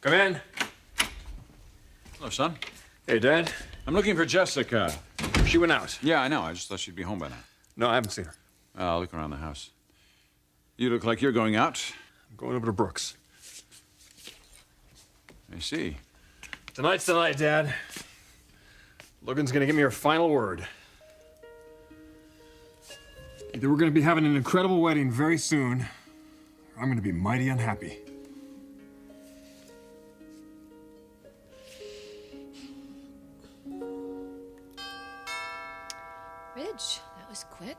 Come in. Hello, son. Hey, Dad. I'm looking for Jessica. She went out. Yeah, I know. I just thought she'd be home by now. No, I haven't seen her. I'll look around the house. You look like you're going out. I'm going over to Brooke's. I see. Tonight's the night, Dad. Logan's gonna give me her final word. Either we're gonna be having an incredible wedding very soon, or I'm gonna be mighty unhappy. Ridge, that was quick.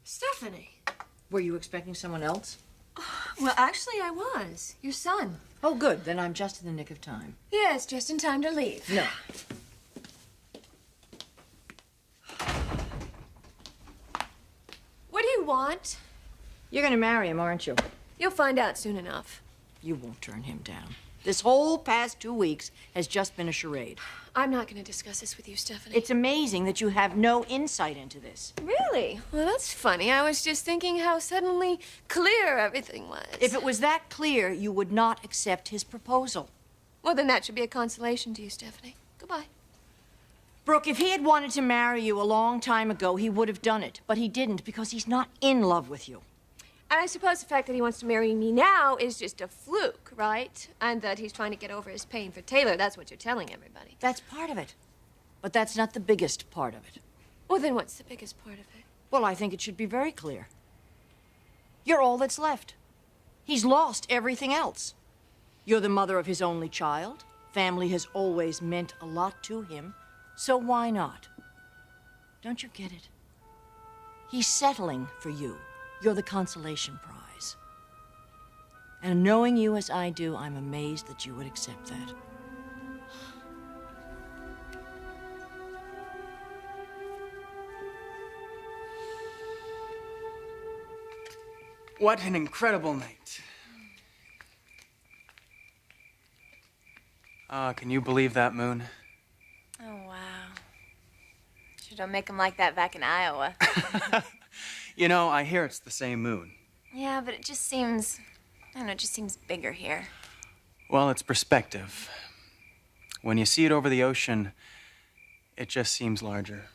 Stephanie. Were you expecting someone else? Well, actually, I was. Your son. Oh, good. Then I'm just in the nick of time. Yes, just in time to leave. No. What do you want? You're going to marry him, aren't you? You'll find out soon enough. You won't turn him down. This whole past 2 weeks has just been a charade. I'm not going to discuss this with you, Stephanie. It's amazing that you have no insight into this. Really? Well, that's funny. I was just thinking how suddenly clear everything was. If it was that clear, you would not accept his proposal. Well, then that should be a consolation to you, Stephanie. Goodbye. Brooke, if he had wanted to marry you a long time ago, he would have done it. But he didn't because he's not in love with you. And I suppose the fact that he wants to marry me now is just a fluke, right? And that he's trying to get over his pain for Taylor. That's what you're telling everybody. That's part of it. But that's not the biggest part of it. Well, then what's the biggest part of it? Well, I think it should be very clear. You're all that's left. He's lost everything else. You're the mother of his only child. Family has always meant a lot to him. So why not? Don't you get it? He's settling for you. You're the consolation prize. And knowing you as I do, I'm amazed that you would accept that. What an incredible night. Can you believe that, Moon? Oh, wow. Sure don't make them like that back in Iowa. You know, I hear it's the same moon. Yeah, but it just seems, I don't know, it just seems bigger here. Well, it's perspective. When you see it over the ocean, it just seems larger.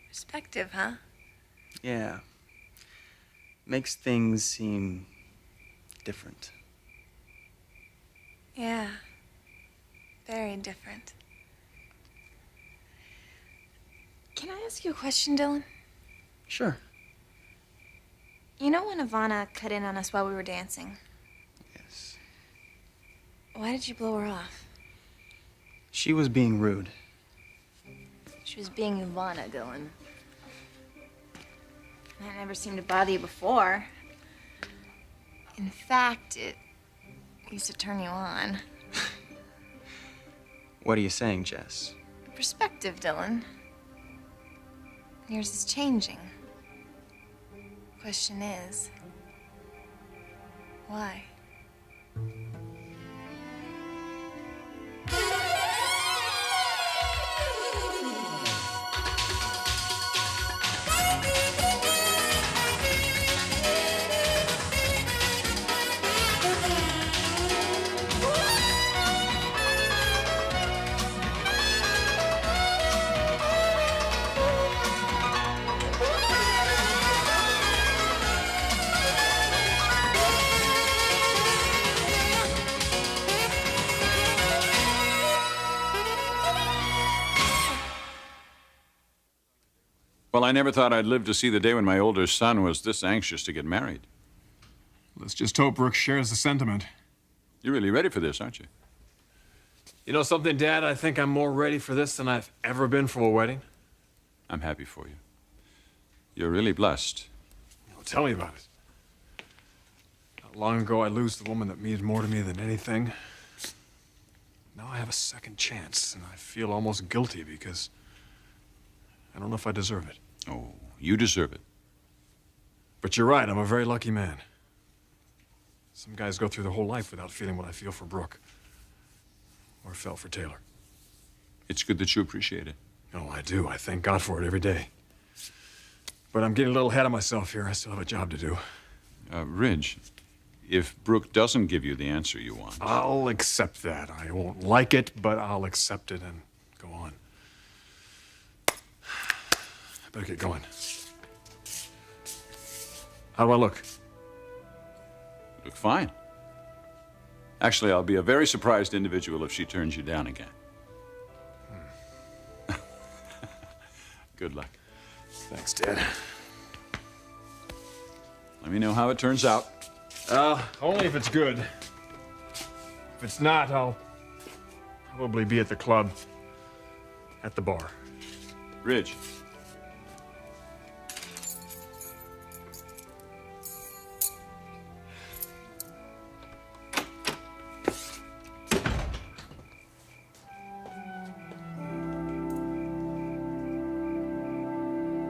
Perspective, huh? Yeah. Makes things seem different. Yeah. Very different. Can I ask you a question, Dylan? Sure. You know when Ivana cut in on us while we were dancing? Yes. Why did you blow her off? She was being rude. She was being Ivana, Dylan. That never seemed to bother you before. In fact, it used to turn you on. What are you saying, Jess? Perspective, Dylan. Yours is changing. Question is, why? Well, I never thought I'd live to see the day when my older son was this anxious to get married. Let's just hope Brooke shares the sentiment. You're really ready for this, aren't you? You know something, Dad? I think I'm more ready for this than I've ever been for a wedding. I'm happy for you. You're really blessed. Well, tell me about it. Not long ago, I lose the woman that means more to me than anything. Now I have a second chance, and I feel almost guilty because I don't know if I deserve it. Oh, you deserve it. But you're right, I'm a very lucky man. Some guys go through their whole life without feeling what I feel for Brooke. Or felt for Taylor. It's good that you appreciate it. Oh, I do. I thank God for it every day. But I'm getting a little ahead of myself here. I still have a job to do. Ridge, if Brooke doesn't give you the answer you want... I'll accept that. I won't like it, but I'll accept it and go on. I better get going. How do I look? Look fine. Actually, I'll be a very surprised individual if she turns you down again. Good luck. Thanks, Dad. Let me know how it turns out. Only if it's good. If it's not, I'll probably be at the club, at the bar. Ridge.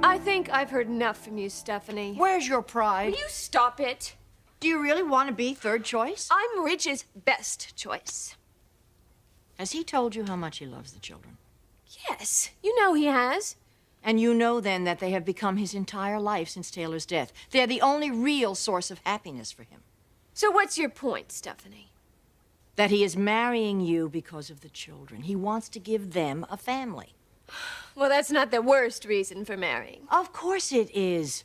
I think I've heard enough from you, Stephanie. Where's your pride? Will you stop it? Do you really want to be third choice? I'm Ridge's best choice. Has he told you how much he loves the children? Yes, you know he has. And you know then that they have become his entire life since Taylor's death. They're the only real source of happiness for him. So what's your point, Stephanie? That he is marrying you because of the children. He wants to give them a family. Well, that's not the worst reason for marrying. Of course it is.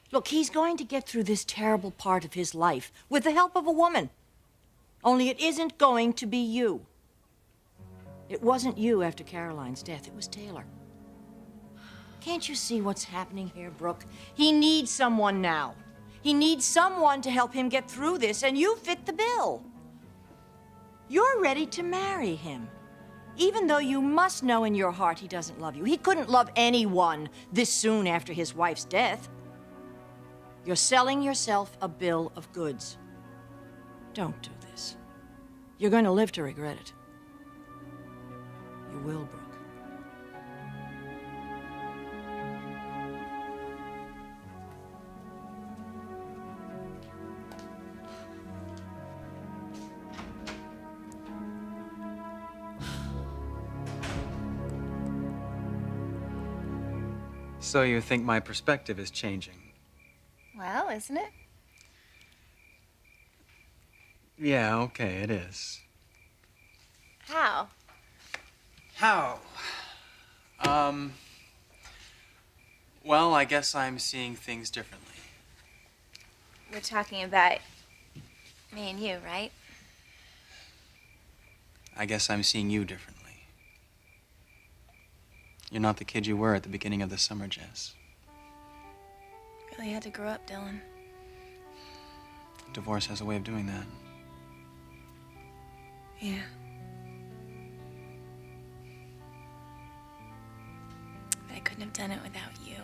Look, he's going to get through this terrible part of his life with the help of a woman. Only it isn't going to be you. It wasn't you after Caroline's death. It was Taylor. Can't you see what's happening here, Brooke? He needs someone now. He needs someone to help him get through this, and you fit the bill. You're ready to marry him. Even though you must know in your heart he doesn't love you. He couldn't love anyone this soon after his wife's death. You're selling yourself a bill of goods. Don't do this. You're going to live to regret it. You will, Brooke. So you think my perspective is changing? Well, isn't it? Yeah, okay, it is. How? How? Well, I guess I'm seeing things differently. We're talking about me and you, right? I guess I'm seeing you differently. You're not the kid you were at the beginning of the summer, Jess. Really had to grow up, Dylan. Divorce has a way of doing that. Yeah. But I couldn't have done it without you.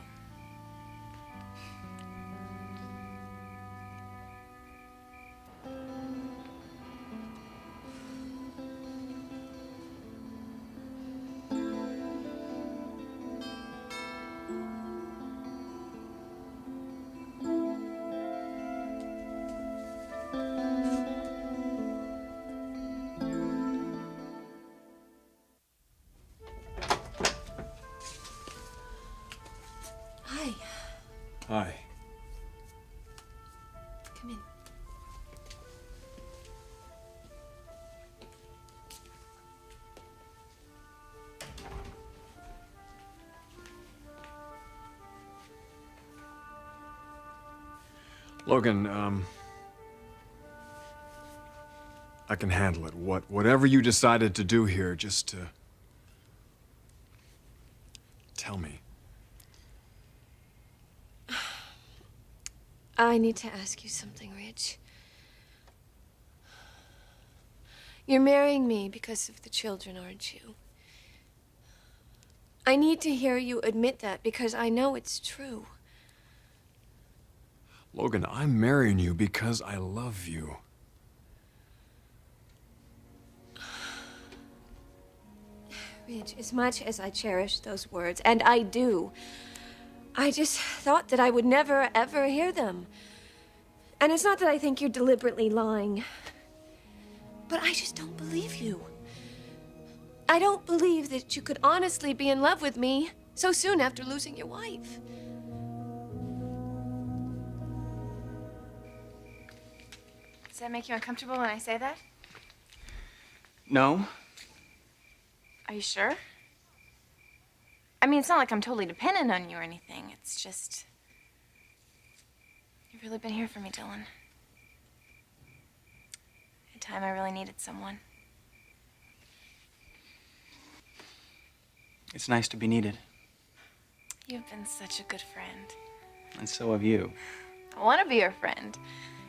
Hi. Hi. Come in. Logan, I can handle it. Whatever you decided to do here, just to tell me. I need to ask you something, Ridge. You're marrying me because of the children, aren't you? I need to hear you admit that because I know it's true. Logan, I'm marrying you because I love you. Ridge, as much as I cherish those words, and I do, I just thought that I would never, ever hear them. And it's not that I think you're deliberately lying, but I just don't believe you. I don't believe that you could honestly be in love with me so soon after losing your wife. Does that make you uncomfortable when I say that? No. Are you sure? I mean, it's not like I'm totally dependent on you or anything. It's just... You've really been here for me, Dylan. At a time I really needed someone. It's nice to be needed. You've been such a good friend. And so have you. I want to be your friend.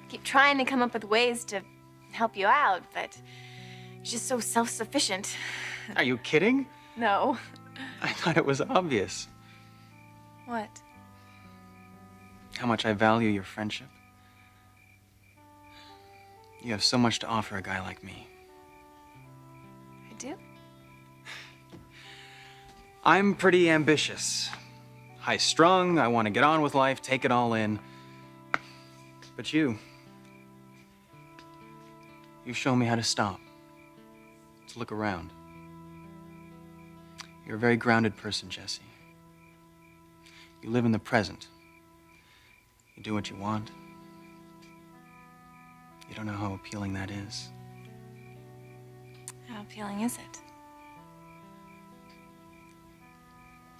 Keep trying to come up with ways to help you out, but you're just so self-sufficient. Are you kidding? No. I thought it was obvious. What? How much I value your friendship. You have so much to offer a guy like me. I do? I'm pretty ambitious. High-strung, I want to get on with life, take it all in. But you show me how to stop, to look around. You're a very grounded person, Jesse. You live in the present. You do what you want. You don't know how appealing that is. How appealing is it?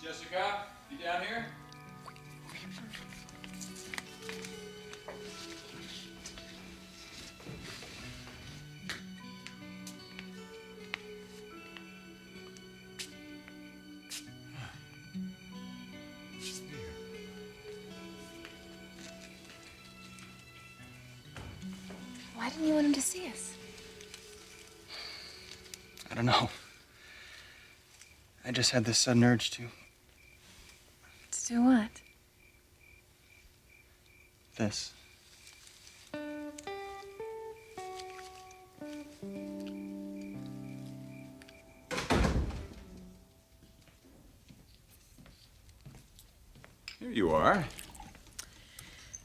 Jessica, you down here? Why didn't you want him to see us? I don't know. I just had this sudden urge to. To do what? This. Here you are.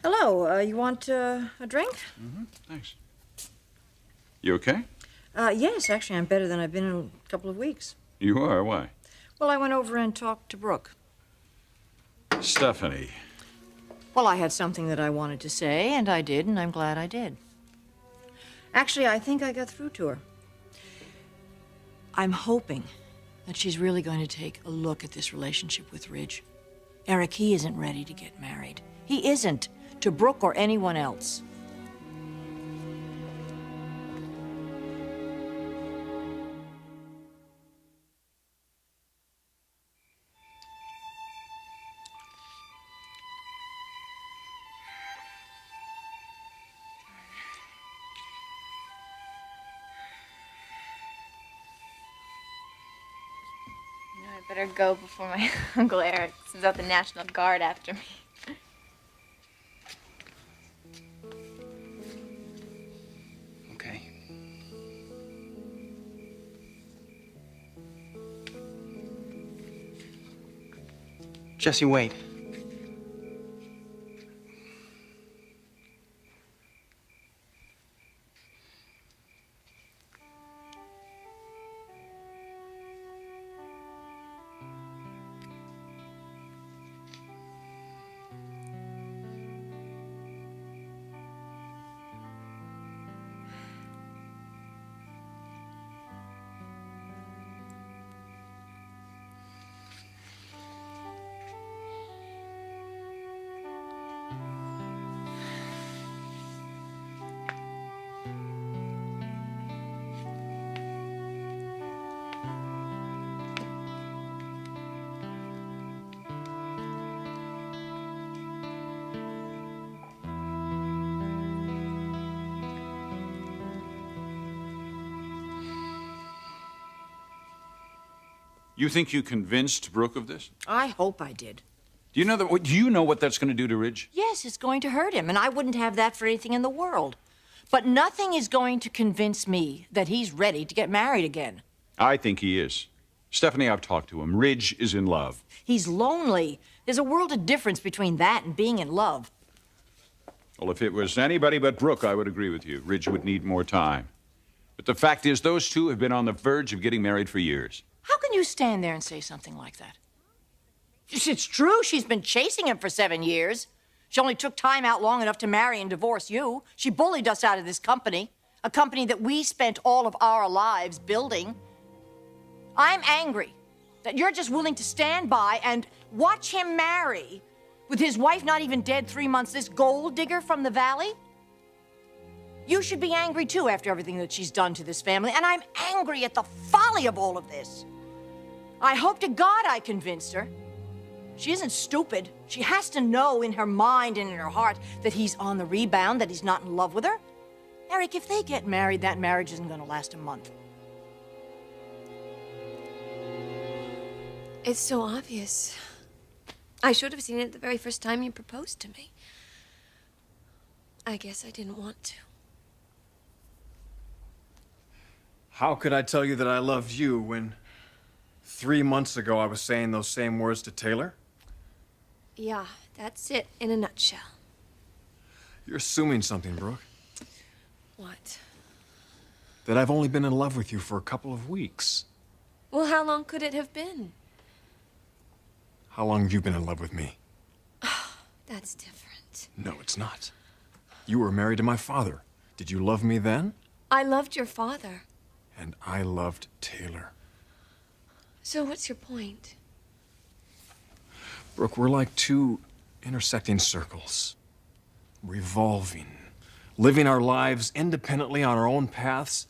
Hello, you want a drink? Mm-hmm. Thanks. You okay? Yes, actually, I'm better than I've been in a couple of weeks. You are? Why? Well, I went over and talked to Brooke. Stephanie. Well, I had something that I wanted to say, and I did, and I'm glad I did. Actually, I think I got through to her. I'm hoping that she's really going to take a look at this relationship with Ridge. Eric, he isn't ready to get married. He isn't, to Brooke or anyone else. I better go before my Uncle Eric sends out the National Guard after me. Okay. Jesse, wait. You think you convinced Brooke of this? I hope I did. Do you know what that's going to do to Ridge? Yes, it's going to hurt him, and I wouldn't have that for anything in the world. But nothing is going to convince me that he's ready to get married again. I think he is. Stephanie, I've talked to him. Ridge is in love. He's lonely. There's a world of difference between that and being in love. Well, if it was anybody but Brooke, I would agree with you. Ridge would need more time. But the fact is, those two have been on the verge of getting married for years. How can you stand there and say something like that? It's true she's been chasing him for 7 years. She only took time out long enough to marry and divorce you. She bullied us out of this company, a company that we spent all of our lives building. I'm angry that you're just willing to stand by and watch him marry with his wife not even dead 3 months, this gold digger from the valley. You should be angry too after everything that she's done to this family, and I'm angry at the folly of all of this. I hope to God I convinced her. She isn't stupid. She has to know in her mind and in her heart that he's on the rebound, that he's not in love with her. Eric, if they get married, that marriage isn't going to last a month. It's so obvious. I should have seen it the very first time you proposed to me. I guess I didn't want to. How could I tell you that I loved you when 3 months ago I was saying those same words to Taylor? Yeah, that's it in a nutshell. You're assuming something, Brooke. What? That I've only been in love with you for a couple of weeks. Well, how long could it have been? How long have you been in love with me? That's different. No, it's not. You were married to my father. Did you love me then? I loved your father. And I loved Taylor. So what's your point? Brooke, we're like two intersecting circles. Revolving. Living our lives independently on our own paths.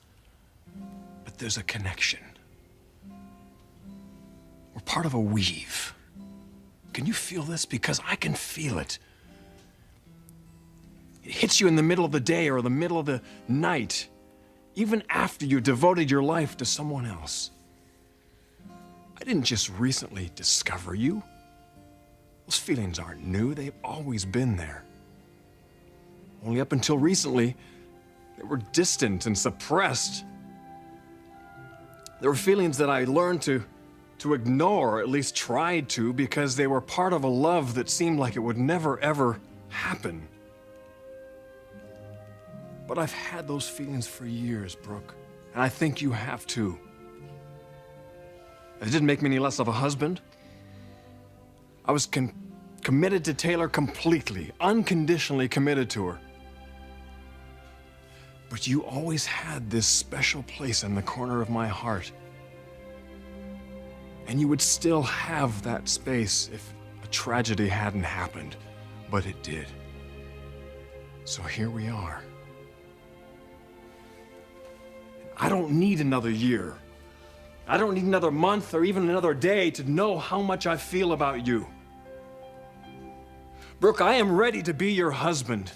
But there's a connection. We're part of a weave. Can you feel this? Because I can feel it. It hits you in the middle of the day or the middle of the night, even after you devoted your life to someone else. I didn't just recently discover you. Those feelings aren't new. They've always been there. Only up until recently, they were distant and suppressed. There were feelings that I learned to ignore, or at least tried to, because they were part of a love that seemed like it would never, ever happen. But I've had those feelings for years, Brooke, and I think you have too. It didn't make me any less of a husband. I was committed to Taylor completely, unconditionally committed to her. But you always had this special place in the corner of my heart. And you would still have that space if a tragedy hadn't happened, but it did. So here we are. I don't need another year. I don't need another month or even another day to know how much I feel about you. Brooke, I am ready to be your husband.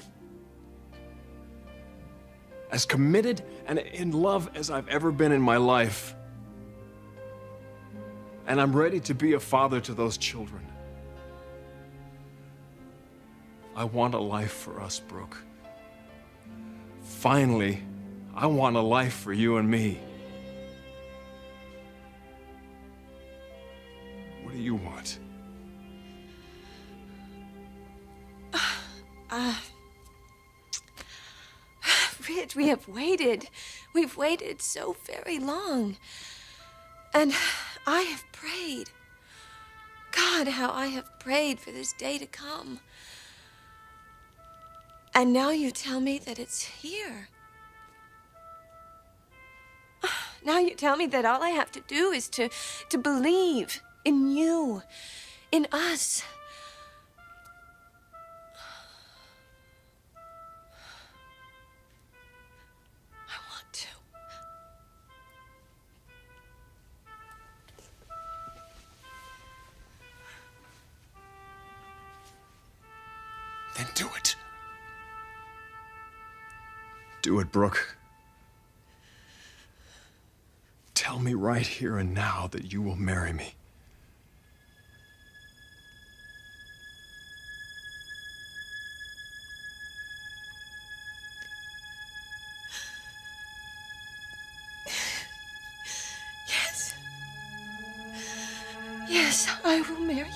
As committed and in love as I've ever been in my life. And I'm ready to be a father to those children. I want a life for us, Brooke. Finally, I want a life for you and me. What do you want? Rich, we have waited. We've waited so very long. And I have prayed. God, how I have prayed for this day to come. And now you tell me that it's here. Now you tell me that all I have to do is to believe in you, in us. I want to. Then do it. Do it, Brooke. Tell me right here and now that you will marry me. Yes. Yes, I will marry you.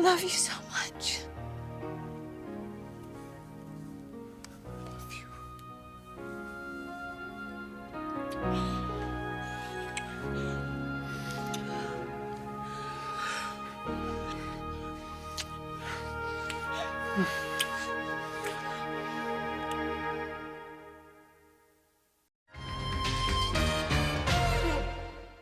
love you so much.